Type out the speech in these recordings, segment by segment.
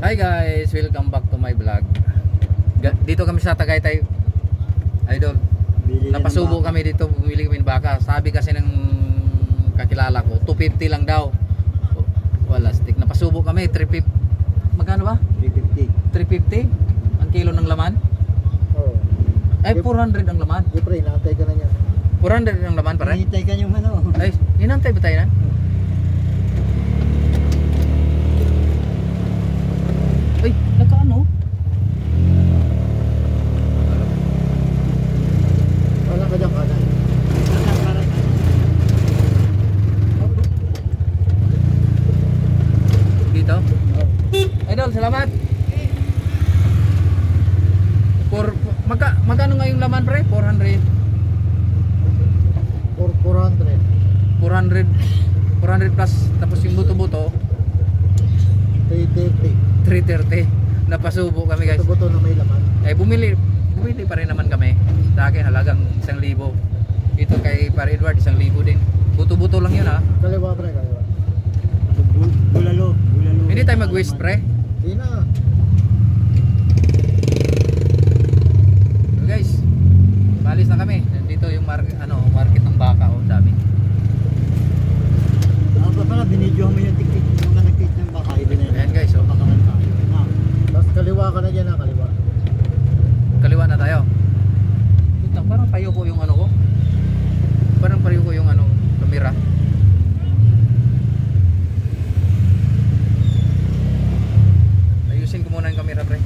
Hi guys, welcome back to my vlog. Dito kami sa Tagaytay, idol. Napasubo kami dito, bumili kami ng baka. Sabi kasi ng kakilala ko, 250 lang daw. Wala stick. Napasubo kami, 350. Magkano ba? 350. 350 ang kilo ng laman? Oo. Ay, 400 ang laman. Di pre, inaantay ka na niya. 400 ang laman pare? Hinihintay ka yung ano. Ay, inantay ba tayo na? Ay, nakaano? Wala ka dyan kanan. Dito? Idol, salamat. Magkano nga yung laman pre? 400. 400. 400 plus tapos yung buto-buto 330. 330. Napasubo kami guys. Ito buto na may laman. Eh bumili pa rin naman kami. Sa akin halagang 1,000. Ito kay Par Edward 1,000 din. Buto-buto lang yun ha. Kaliwa pre, kaliwa. Bulalo. Hindi tayo mag-waste pre. Hindi na. So guys, balis na kami. Dito yung market ng baka oh, dami. Ako pala, binidyo mo yung tiktik. Yung nagtiktik ng baka. Ayan guys, oh. Bakaran tayo. Tapos kaliwa ka na dyan ha, kaliwa. Kaliwa na tayo. Wait lang, parang payo ko yung ano ko. Parang payo ko yung ano, kamera. Ayusin ko muna yung kamera pre.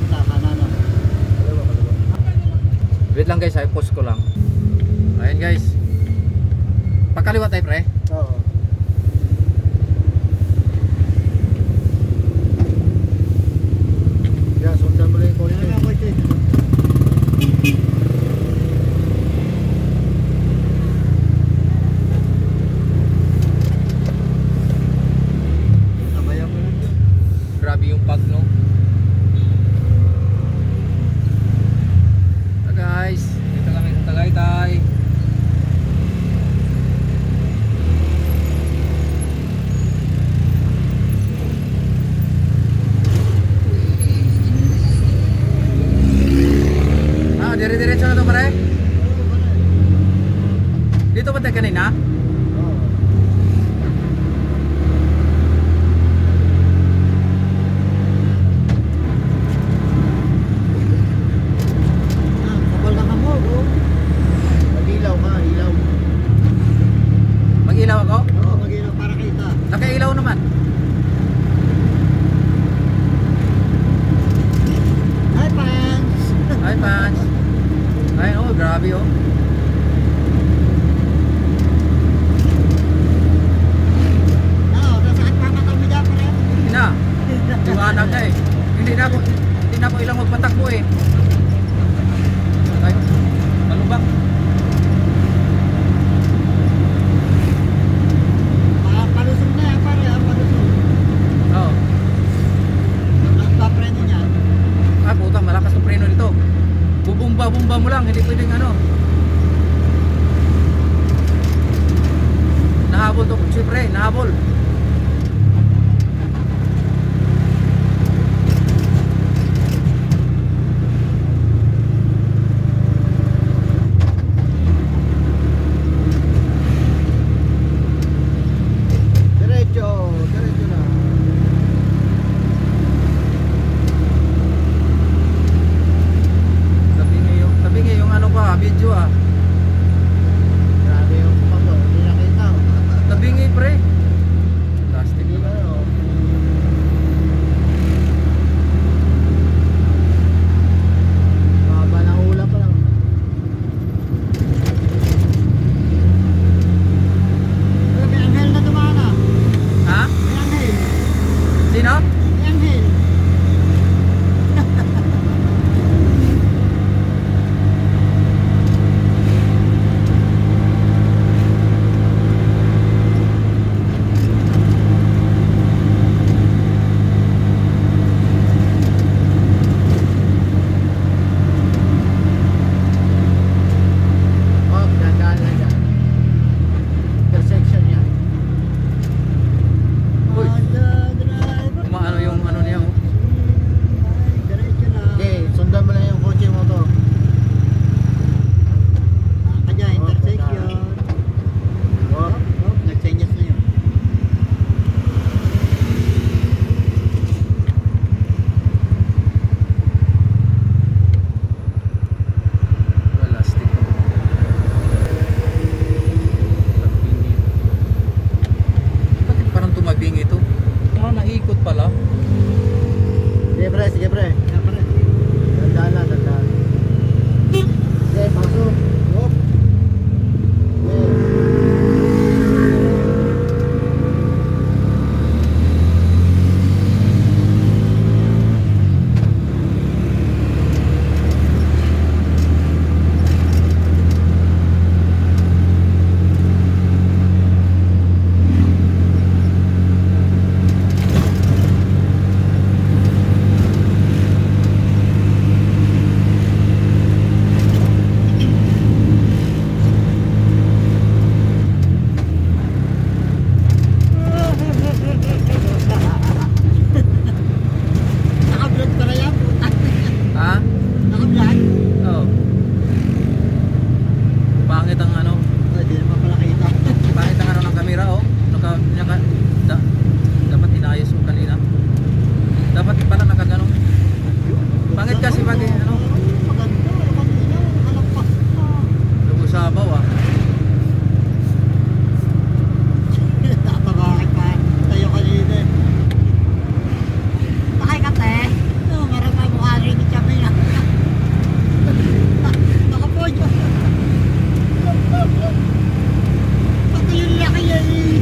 Tama na. Kaliwa. Wait lang guys, ay post ko lang. Ayan guys. Pagkaliwa tayo pre. Oo. Yan, sundan mo lang yung kotse. Tabayan mo lang yun. Grabe yung pag no. So guys, dito kami sa Tagaytay. Dire-diretso na to pare? Dito ba tayo kanina? Oo. Kapal na ka mo, bro. Mag-ilaw ka, ilaw. Mag-ilaw ako? Oo, mag-ilaw para kita. Naka-ilaw naman. Hi, fans! Hi fans. Ay oh, grabe oh. Nasaan pa ka kami dyan, pre? Hindi na. Liwanag na eh. Hindi na ako ilang magpatakbo eh. Ay, malubak. Palusog na yan, pare, palusog. Oo. Ang papreno niya. Ah, putang malakas ng preno nito. Bubumba mo lang, hindi pwedeng ano. Nahabol to, siyempre, nahabol. Diretso na. Sabi nga yung ano pa, video ah. Grabe yung pagod, hindi nakita. Tabi nga pre. Plastic Hindi naman. na, oh. Baba na hula pa lang. May anghel na dumaan ah. Ha? May anghel. Sino? May anghel. nag-ikot pala. Sige pre, sige pre. Dandaan lang, dandaan. Sige, pasok. Hop. Naka-vlog para yan, putang. Ha? Naka-vlog? Oo. Pangit ang ano. Hindi naman pala kita. Pangit ang ano ng camera, oh. Dapat inayos mo kanina. Dapat pala nakagano. Pangit kasi pag ano, Maganda, kanina, nakalagpas na. lugusabaw ah. Tatabakit pa tayo kanina. Bakay ka te? Oo, marami mukha rin ni Chabi na. Nakapojo. Pati yung laki yan eh.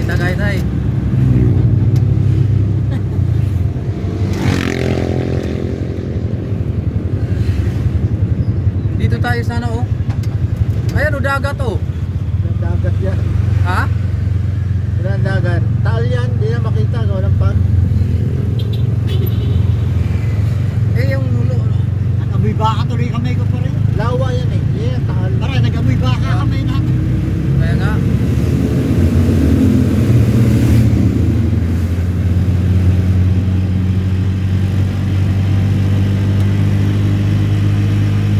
Tagaytay. Dito tayo sana oh. Ayan oh, dagat oh. Dagat yan. Ha? Yan dagat. Taal yan, hindi na makita. Walang pan. Eh yung Nag-amoy baka tuloy kami ko pa rin. Lawa yan eh. Yeah, taal. Para nag-amoy baka kami na. kaya nga.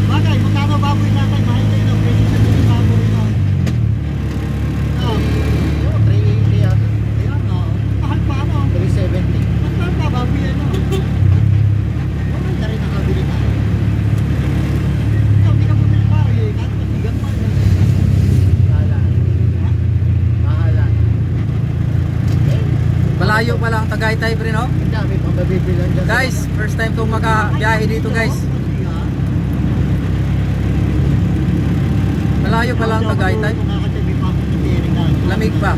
Bagay, magkano baboy natin? Mahal kayo na. Pwede sa mga baboy na. Oo. 380 yan. Ayan o. Mahal pa ano? 370. Mas mahal pa baboy yan o. Mahal na rin nakabili tayo. Hindi ka bumili pa eh. Kahit masigan pa. Mahalan. Ha? Mahalan. Malayo pa lang Tagaytay pre no? Ang dami pang mabibilan dyan. Guys, first time kong makabiyahe dito guys. Malayo pa lang Tagaytay. Lamig pa.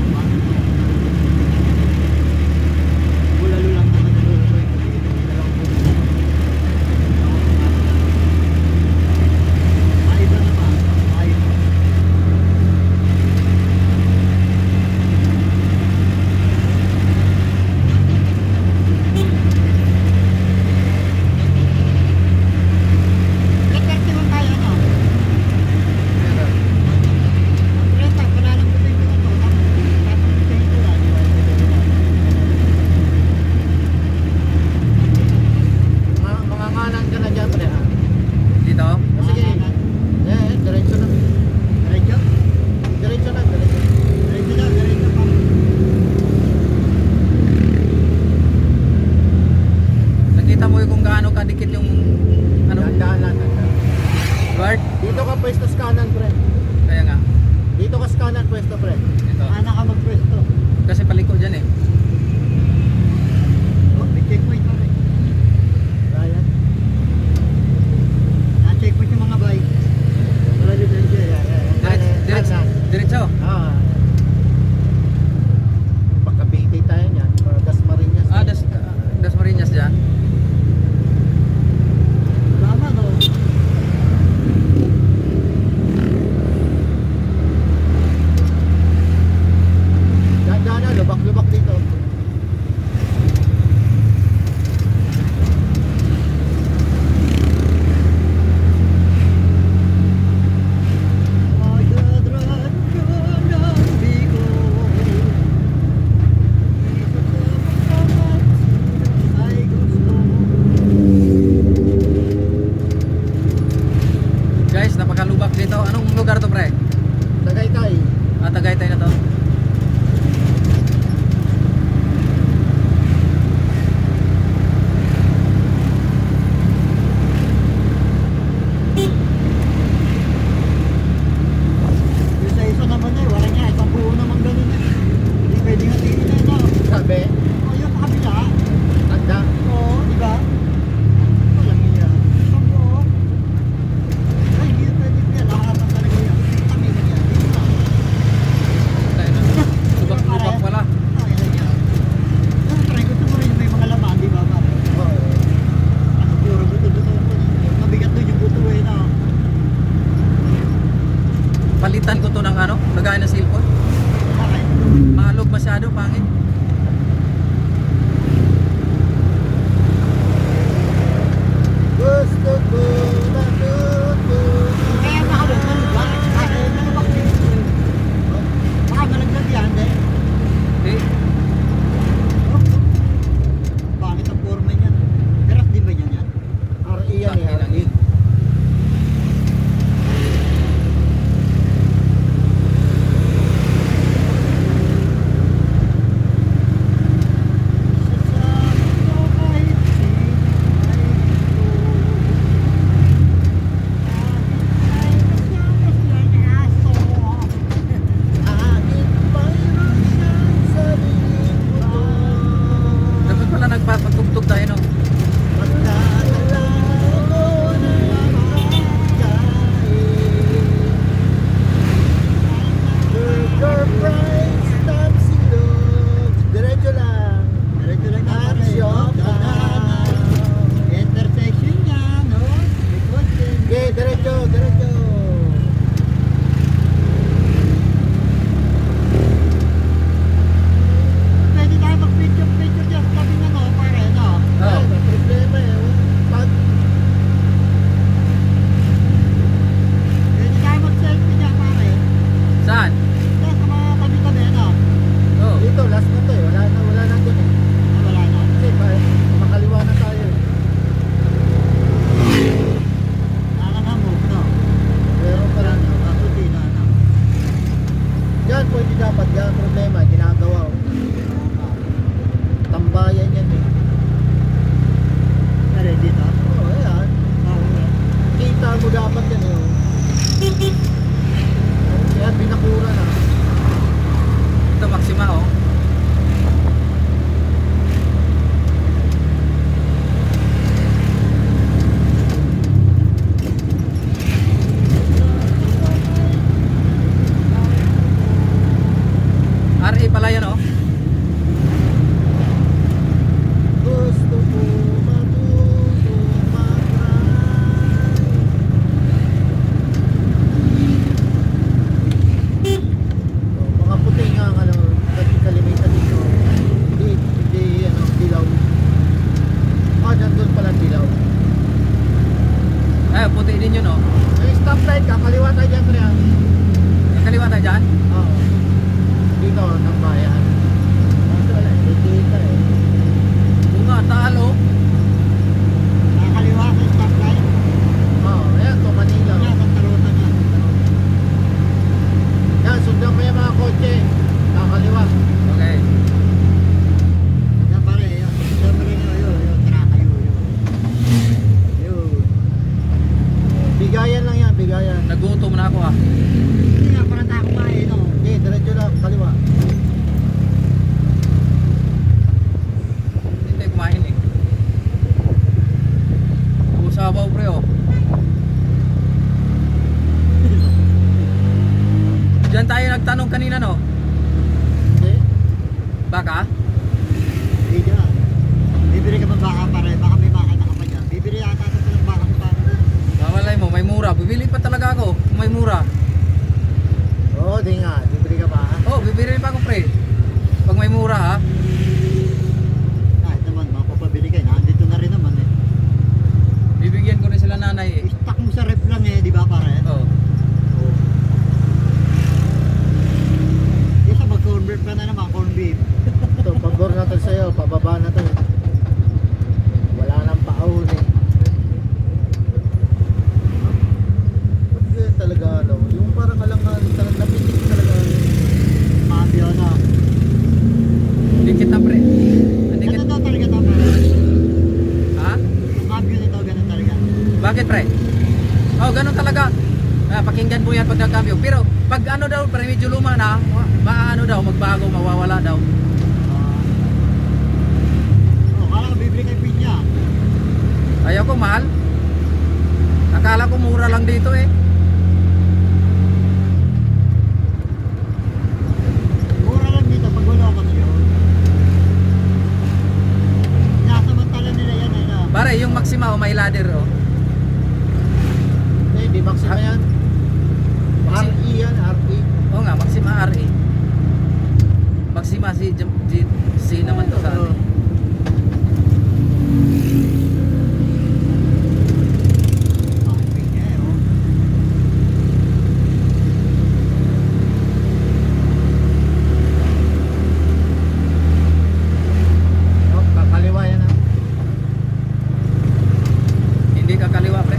Bulalo lang naman yung luto. Maiba naman. Maiba. Kakarte mo tayo ano? Renta, wala lang po tayo ano. Tapos tayo ito lang. Mga nganan ka na dyan, pre ha? Dito. Sige. Diretso na. Diretso? Diretso na, diretso. Diretso na, diretso pa. Nakita mo yung kung gaano kadikit yung ano, Dandaan lang, dandaan. guard. Dito ka pwesto sa kanan, pre. Kaya nga. Dito ka sa kanan pwesto, pre. Dito. Kanan ka magpwesto. Kasi paliko dyan eh. Oh, may checkpoint pa rin. Ayan. Na-checkpoint yung mga bike. Wala libensya. Diretso. Ah. Pagkabiti tayo niyan. Dasmariñas. Ah, Dasmariñas dyan. Tama, no? Dandaan na, lubak-lubak dito. tabi. O yung sa kabila. Tanda. Oo, di ba? Walang iya. Sabi ko, ay, hindi yun pwede yan. Lahapan talaga yan. Kami na yan. Dito na. Tayo na. Lubak-lubak pala. Ay, ay, ay. Siyempre, gusto mo rin may mga laman, di ba, pare? Oo. Ano, puro buto-buto. Mabigat doon yung buto eh, na. Palitan ko to ng ano, lagay na cellphone. Bakit? Malog masyado, pangit. Gusto ko matuto. Kaya makalog, bakit? Kasi nalabak din ito eh. Baka malaglag yan, eh. Eh, Pangit ang forma niyan. Peras din ba niyan yan? RE yan eh. Bakit lang RE. yun? Akin mayroon siyang sariling mundo. Dapat pala nagpapagtugtog tayo, no? Pagkakala ko na makakain. Burger fries, tapsilog. Diretso lang. Diretso lang yan, pare. Action No? Intersection niya, no? Likod din. Okay, diretso, diretso. Pwede tayo mag-picture dyan sa tabi na, no, pare, no? Oo. Ay, may problema eh. Pag Pwede tayo mag-selfie dyan, pare. Saan? Dyan sa mga tabi-tabi, no? Oh. dito, last na to eh. Wala na dun eh. Ah, wala na. Kasi makaliwa na tayo eh. Wala na move, no? Pero parang, Kaso di na, no? yan pwede dapat. Yan ang problema. Ginagawa oh. Tambayan yan eh. Pare, dito. Oo, ayan. Oo. Kita mo dapat yan eh. oh. Kaya binakura na. Ito, Maxima, oh. RA pala yan, oh. Gusto ko matuto mag-ride. Oh, mga puti nga ang ano, kalimita dito. Hindi ano, dilaw. Nandun pala dilaw. Ay, puti din yun, oh. May stoplight ka, kaliwa tayo dyan, Trian. Kaliwa tayo dyan. Oo. Dito, ng bayan. Kaso wala, hindi kita eh. Bunga, taal, oh. Nakakaliwa sa stoplight. Oo, ayan to, Manila. Yan, ang tarutan niya. Yan, sundan mo yung mga kotse. Kakaliwa. Okay. Yan, pare. Yan. Siyempre nyo, yun. Kinakayo, yun. Yun. Bigayan lang yan, bigayan. Nagutom na ako, ah. Hindi nga, parang tayo kumain, no? Okay, diretso lang, kaliwa. Hindi tayo kumain, eh. Usabaw, pre, oh. Diyan tayo nagtanong kanina, no? Hindi. Baka? Hindi dyan. Bibili ka ba baka, pare? Baka may makita ka pa dyan. Bibili yata ito ng baka sa pare. Bawalay mo, may mura. Bibili pa talaga ako kung may mura. Oo, di nga. Bibili ka pa. Oh, bibili pa ako, pre. Pag may mura, ha? Kahit naman, mapapabili ka. Nandito na rin naman, eh. Bibigyan ko rin sila nanay, eh. I-stack mo sa ref lang, eh. Di ba, pare? Oh. Yung sa mag-convert ka na naman, corn beef. Ito, pag-door na to sa'yo, pababa na to. Wala nang paahon eh. Ba't ganyan talaga, ano? Yung parang alangan, napitik talaga. Mabio na. Dikit na, pre. Dikit. Ganun daw talaga ito, pare. Ha? Yung mabio nito, ganun talaga. Bakit, pre? Oh, ganun talaga. Ah, pakinggan mo yan pag nagkambyo. Pero pag ano daw, pre, medyo luma na, ano daw, magbago, mawawala daw. ko mahal. Akala ko mura lang dito eh. Mura lang dito pag wala ka yun. Nasamantala nila yan eh na. Pare, yung Maxima o may ladder oh. Hindi, Maxima yan. RE yan, RE. Oo nga, Maxima RE. Maxima C naman to sa Oo. atin. Makipig niya eh oh. Oh, kakaliwa yan ah. Hindi ka kaliwa pre.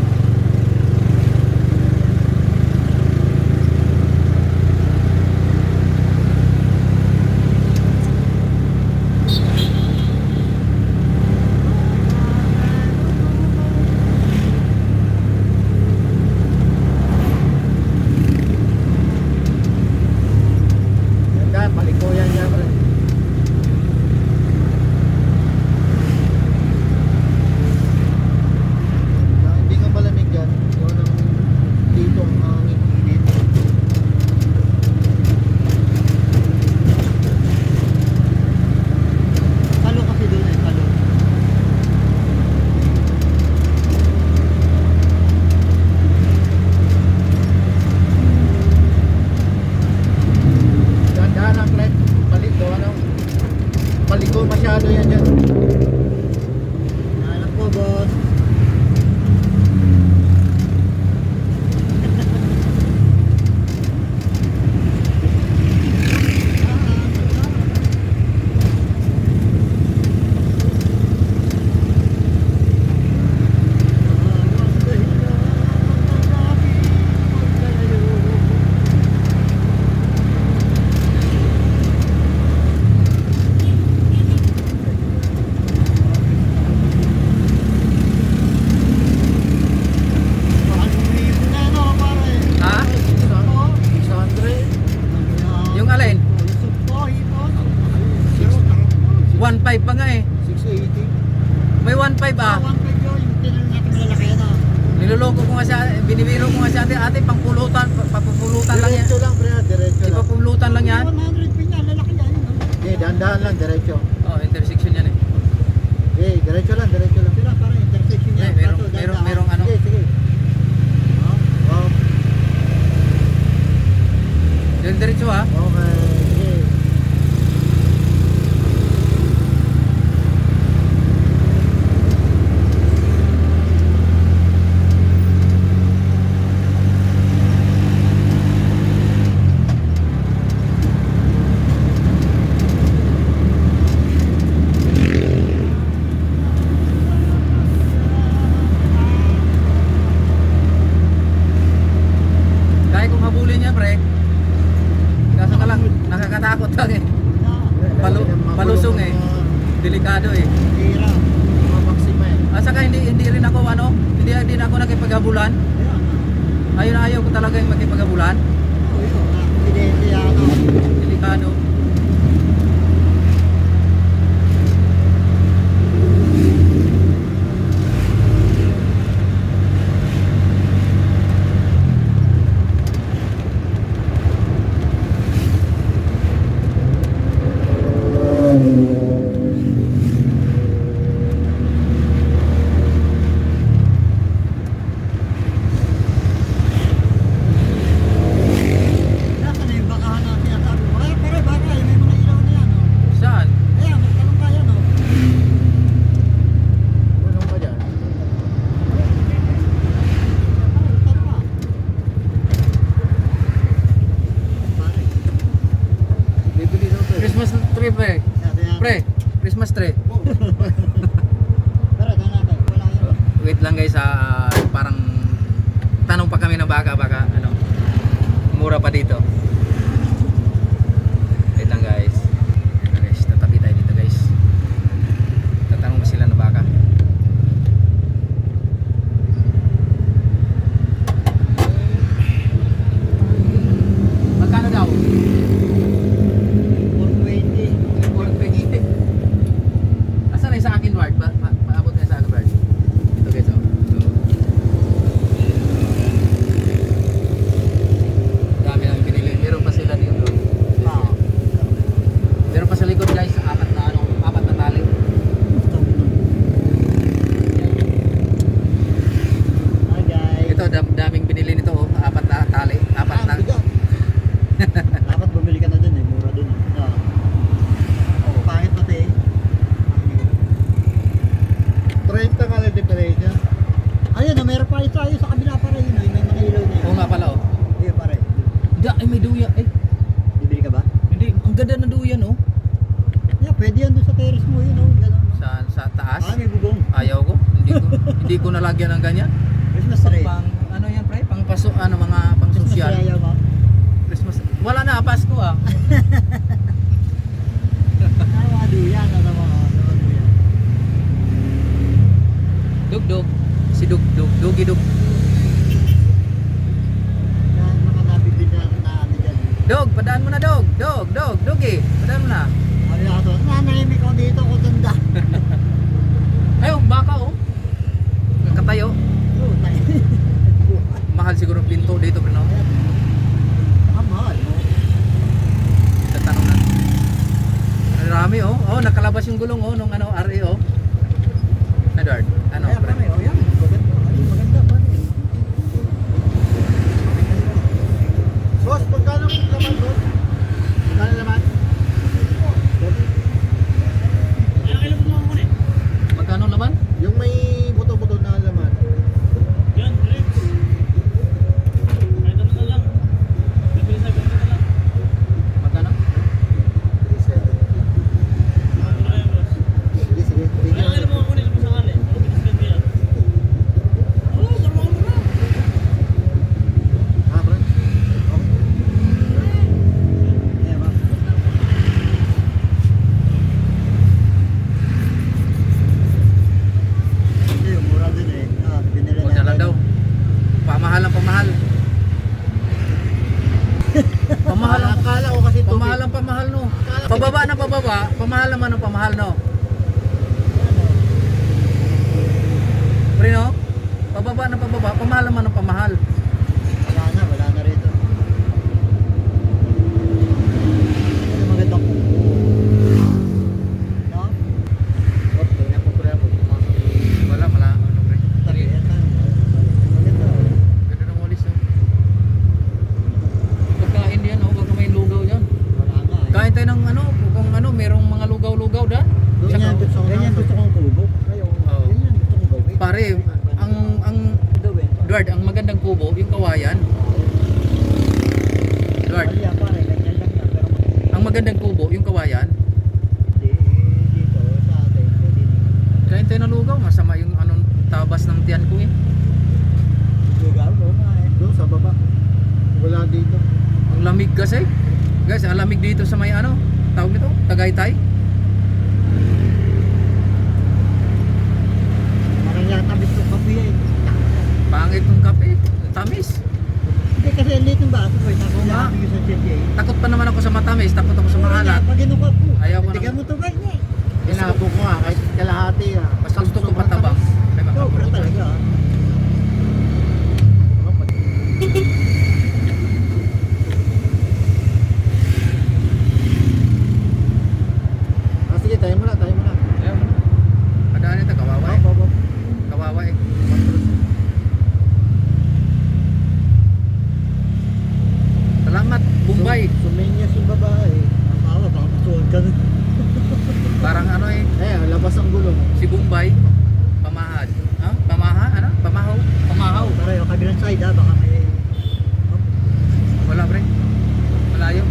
Ganda, palikuyan yan pre. Hindi ka malamig dyan. Yun ang dito ang hangin. Dito. Talo kasi doon eh, talo. Dahan-dahan ang flight. Paliko, ano? Paliko masyado yan dyan. Alam ko boss. Ha? 600. Yung alin? 1.5 pa nga eh. 680. May 1.5 ah. Niloloko ko nga siya, binibiro ko nga siya ate, pangpulutan, papupulutan lang yan. Diretso lang pre, diretso Di lang. papupulutan lang yan. 100 pa niya, lalaki yan. Hindi, dahan-dahan lang, diretso. Oh, intersection yan eh. Okay, diretso lang, diretso lang. Sila parang intersection Eh, yan. merong ano. Sige, sige. Oh, Yung diretso ah. okay, sige. Kaya kong habulin niya pre. Kaso ka lang, nakakatakot lang eh. Palusong eh. Delikado eh. Tira. Mga Maxima eh. At saka hindi rin ako ano, hindi din ako nakipaghabulan. Ayun na ayaw ko talaga yung makipaghabulan. Aksidente yan. Delikado. Nasa na yung bakahan natin at sabi mo, pare baka may mga ilaw na yan. Saan? Kaya magtanong kaya no. Punong ka dyan. Bibili daw to eh. Christmas tree pre. Pre, Christmas tree. Pero doon natin, wala yun. Wait lang guys, parang tanong pa kami ng baka ano. Mura pa dito. Wait lang guys. Ito guys, tatabi tayo dito guys. Tatanong pa sila ng baka. Magkano daw? 420. 420. Asan na yung sa akin, Bart? Paabot na yung sa akin, Bart. Ito guys, oh. 30 ka lang diferensya. Ayun, meron pa ito. Ayun, sa kabila pa rin. May mga ilaw na Oo yun. nga pala oh. Ayun pa rin. Hindi, ay may duya. Ay, Bibili ka ba? hindi. Ang ganda ng duyan oh. Yeah, pwede yan doon sa terrace mo yun. Oh. Ganun, no? Sa taas. May bubong. Ayaw ko. Hindi ko nalagyan ng ganyan. Christmas tree. Pang ano yan pre? Pang paso ano mga pang Christmas tree sosyal. ayaw mo. Christmas. Wala na Pasko ah. Ano mga duyan? Ano mga duyan? Dugdug. Si Dugdug. Dugidug. Yan, mga nabibili na ano dyan. Dog, padaan mo na dog. Dugi. Padaan mo na. Ano yung ato? Nanahimik ako dito kung tanda. Ayun, baka oh. Katayo. Oo, tayo. Mahal siguro ang pinto dito pero no. Mahal mo. Tatanong natin. Ang rami oh. Oh, nakalabas yung gulong oh nung ano RA oh. Edward, ano Ayan, pre? pare, oh, yan. Maganda. Ay, maganda pa rin. Boss, pagkano ang laman, boss? Pagkano laman? Magkano laman? Yung may buto-buto na laman. Magkano? 370. Sige, sige. Tingnan mo. Ah, bro. Ayan, ba? Ito yung mura din eh. Binili Huwag na lang daw. Pamahal ang pamahal. Pamahal ang Akala ko kasi pamahal ang pamahal no. Pababa na pababa, pamahal naman ang pamahal no. Pre no? Pababa na pababa, pamahal naman ang pamahal. Wala na rito. Ano magandang no? Boss, ganyan po pre ako. Wala ano pre. Tabi, ito. Maganda. Ganda ng walis no. Pagkain diyan oh, wag may lugaw diyan. Wala nga eh. Kain tayo ng ano, kung ano, merong mga lugaw-lugaw da. Ganyan gusto kong kubo. Oo. Ganyan gusto kong gawin. Pare, ang Gawin. Edward, ang magandang kubo, yung kawayan. Edward, Mali yan, pare, ganyan lang yan. Pero ang magandang kubo, yung kawayan. hindi dito sa atin. Pwede din. Kain tayo ng lugaw, masama yung anong tabas ng tiyan ko eh. Lugaw, oo nga eh. Doon sa baba. Wala dito. Ang lamig kasi. Guys, ang lamig dito sa may ano, tawag nito, Tagaytay. Parang yan, tamis ng kape eh. Pangit ng kape, tamis. Hindi kasi liit ng baso ko. Tapos Oo nga. lahat yung sa CJ. Takot pa naman ako sa matamis, takot ako sa maalat. Pag inukat po. Ayaw ko Tigan ng- mo to guys eh. Inabo ko nga kahit kalahati ah. Basta gusto ko patabang. Ay, Sobra makapulutan. talaga ah. Ah, sige, tayo muna. Ayun. Padaan ito, kawawa eh. Opo. Kawawa eh. Salamat, Bombay. Sumenyas yung babae. Ang tawa, baka masuwag ka nun. Parang ano eh, Eh, labas ang gulong. si Bombay. Pamahad. Ha? Pamaha? Ano? Pamahaw? Pamahaw. Pero yung kabilang side ah, baka may... Wala pre. Malayo.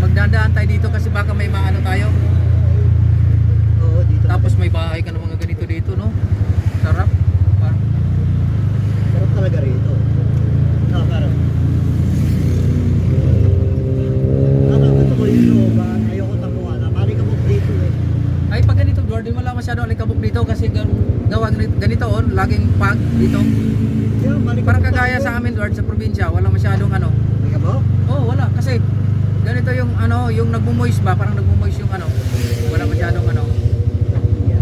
Magdadaan tayo dito kasi baka may maano tayo. Oo, dito. Tapos may bahay ka ng mga ganito dito, no? Sarap. Parang Sarap talaga rito. Ah, pero... gusto ko yung looban. Ayoko tapuan. Mali ka mo dito eh. ay pag ganito, Jordan, wala masyado alikabok dito kasi gawa ganito on, laging pag dito. Yeah, mali ka Parang mo kagaya tapuan. sa amin, Lord, sa probinsya, wala masyadong ano. Mali ka mo? Oh, wala kasi ganito yung ano, yung nagmo-moist ba, parang nagmo-moist yung ano. Wala masyadong ano. Yeah.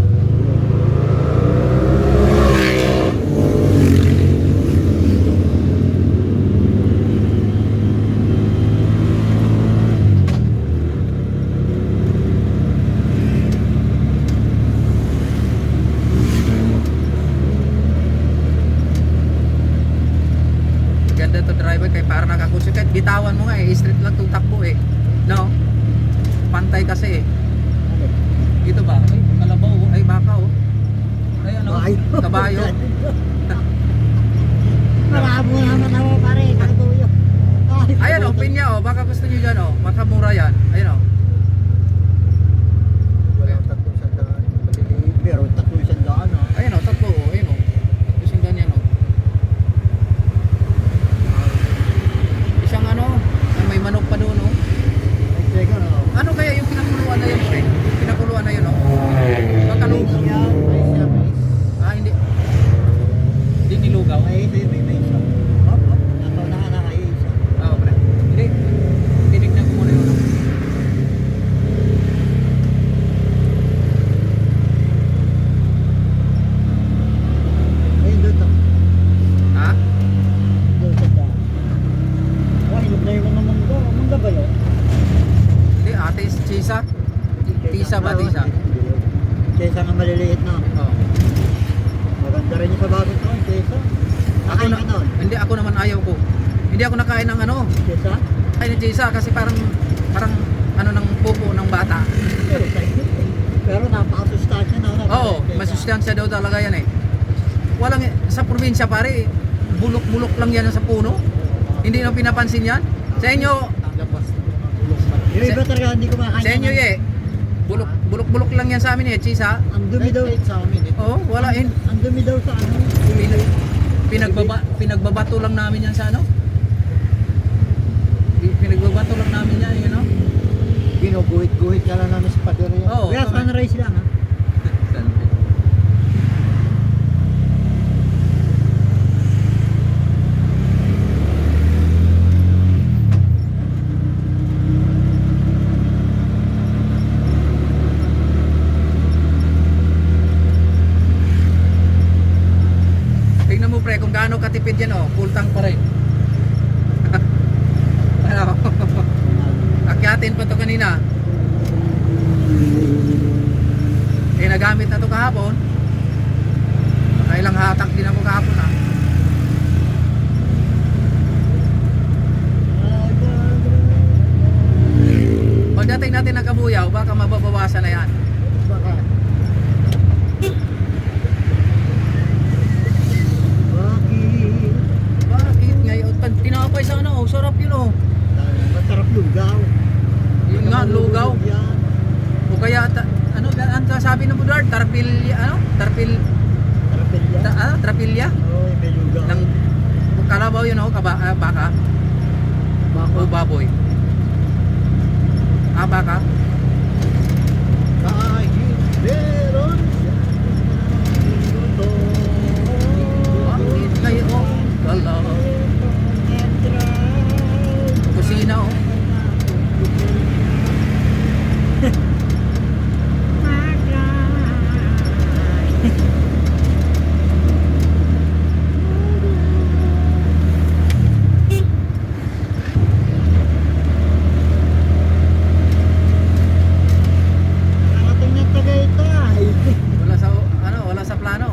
Ganda to driver kay para nakakusyo kahit bitawan mo nga eh, straight lang itong takbo eh. No? Pantay kasi eh. Ito ba? Ay, kalabaw. Oh. Ay, baka oh. Ay, ano? Kabayo. Marabo naman ako pare, katuyo. Ayan oh, pinya oh. Baka gusto nyo dyan oh. Makamura yan. Ayan oh. Wala akong 300 daan. Maliliit. Pero 300 ah. Ayan oh, tatlo oh. Ayan oh. Isang ganyan oh. Isang ano, ay, may manok pa doon oh. Ay, teka no. Ano kaya yung pinakuluan na yun, pre? Yung pinakuluan na yun oh. Baka Mais lugaw. yan, mais yan, mais. Ah, hindi. Hindi nilugaw. Mais, may mais yan. Hop, hop. Nataw na isa. Oo, pre. Hindi. Tinignan ko muna yun. Ayun doon to. Ha? Doon sa daan. Oh, hinog na yung mga munggo. Munggo ba yun? Hindi, ate, chisa. Tisa ba, tisa? Kesa nga maliliit na. Oo. Maganda rin yung sa bago to, kesa. Ako Nakain na, ka nun. hindi, ako naman ayaw ko. Hindi ako nakain ng ano, Kesa? kain ng chisa kasi parang ano ng pupo ng bata. Pero napakasustansya na. Oo, masustansya daw talaga yan eh. Walang, sa probinsya pare, bulok-bulok lang yan sa puno. Hindi na pinapansin yan. Sa inyo, Ang labas ng mga bulok pa. Yung iba talaga hindi kumakain. sa inyo eh, bulok-bulok lang yan sa amin eh, chisa. Ang dumi daw. Sa amin eh. Oo, wala eh. Ang dumi daw sa ano. Pinagbabato lang namin yan sa ano? Pinagbabato lang namin yan, you know? Ginuguhit-guhit ka lang namin sa pader yan. Oo. Kaya sunrise lang ha. Tingnan mo pre, kung gaano katipid yan oh, full tank pa rin. Ano? Akyatin pa to kanina. Eh nagamit na to kahapon. Nakailang hatak din ako kahapon ah. Pagdating natin ng Kabuyaw, baka mababawasan na yan. Baka. Bakit? Bakit ngayon? Tinapay sa ano, oh, sarap yun oh. Masarap lugaw. Yun nga, lugaw. Yan. O kaya, ano, ang sabi ng Budard, tarpilya, ano? Sarapilya. Trapilya? Oo, may lugaw. Ng kalabaw yun oh, baka? Baka. O baboy? Ah, baka? Kahit meron siya minuto. Bakit ngayon? Wala. Kusina oh. Nakating ng Tagaytay. Wala sa, ano, wala sa plano.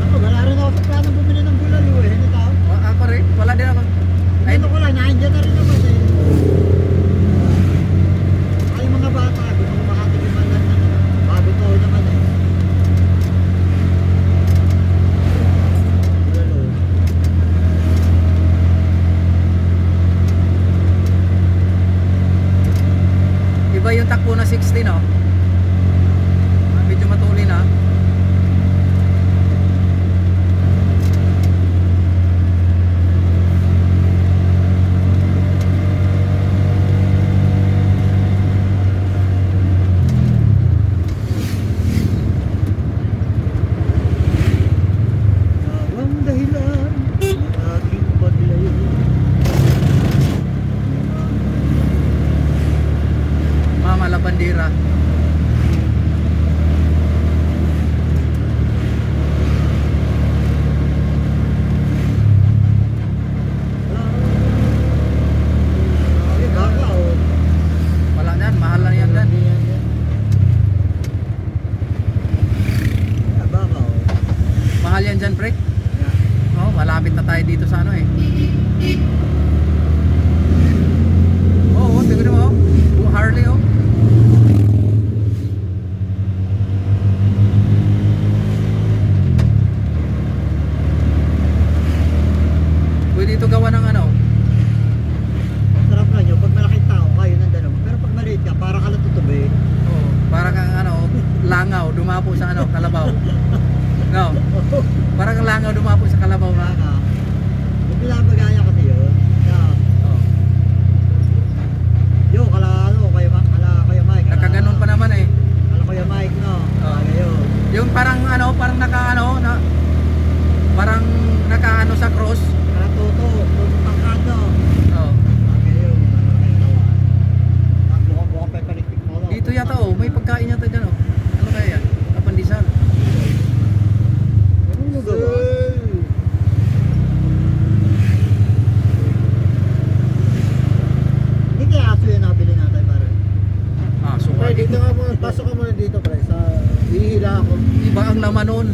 Ako, wala rin ako sa plano bumili ng bulalo eh. Ano tao? Ako rin, wala din ako. Ay, Ano ko lang, nandiyan na rin naman eh. Ay, yung mga bata, gusto ko makatikim man lang ng bago taon naman eh. Bulalo. iba yung takbo na 60 no? Medyo matuli na. Ang dahilan ng aking paglayo. Mama La Bandera. Ay, baka oh. Wala yan, mahal na yan dan. Ah, baka oh. Mahal yan dyan pre. Yeah. oh, malapit na tayo dito sa ano eh. Oo, tingnan mo. Oh, Harley oh. Pwede ito gawa ng ano. Sarap lang yun. Pag malaking tao, kayo ng dalawa. Pero pag maliit ka, para ka lang tutubi. Oh, para kang ano, langaw dumapo sa ano, kalabaw. No. Para kang langaw dumapo sa kalabaw Wala na. ka. Kung pinapagaya kasi yun. Yeah. Oh. Yo, kala Kuya Mike. Nakaganon pa naman eh. Kala Kuya Mike, no? Oo. Yun. Yung parang ano, parang naka ano, na parang naka ano sa cross. Kala Toto, pangkad, no? Oh. Yun. Mukhang pepeliktik mo, no? Dito yata oh, may pagkain yata diyan oh. Ano kaya yan? Kapandisal. Anong lugar ba? Hindi kaya aso yung nabili natin, pare. Ah, Pre, suka. dito ka muna, pasok ka muna dito pre, sa hihila ako. Iba ang laman nun.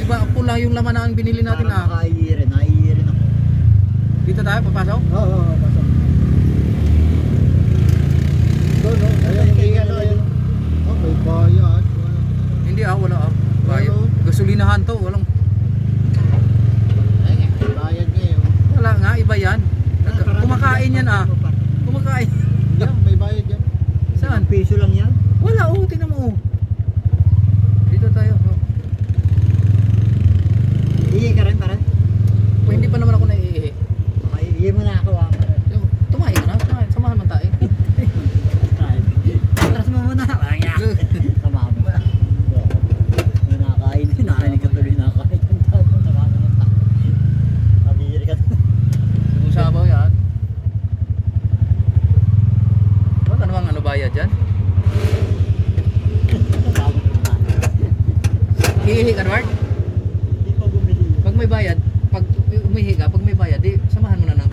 Iba pula yung laman na ang binili natin ah. Naiirin ako. Dito tayo papasok. Oo, pasok. Doon, no? Ayun, may ano, ayun. Oh, may bayad. Hindi ah, wala ah. Bayo. Ano? Gasolinahan to, walang Ayun, may bayad ngayon. wala nga iba yan. Kumakain yan ah. Kumakain. Yan, may bayad yan. Saan? Piso lang yan. Wala oh, tingnan mo oh. Dito tayo. Oh. Iye ka rin, pare. Oh, hindi pa naman ako naiihi. Okay, iye mo na ako, pare. Yo, tumahi ka na, tumahi. Samahan man tayo. Atras mo muna. Tama mo. Nakakain ka tuloy, nakakain ka. Tama mo na. Kabiri ka. Yung sabaw yan. Wala namang ano bayad dyan. Tama mo na. Hihi ka, Edward? Hindi pa bumili. Pag may bayad, pag umihi ka, pag may bayad, di samahan mo na ng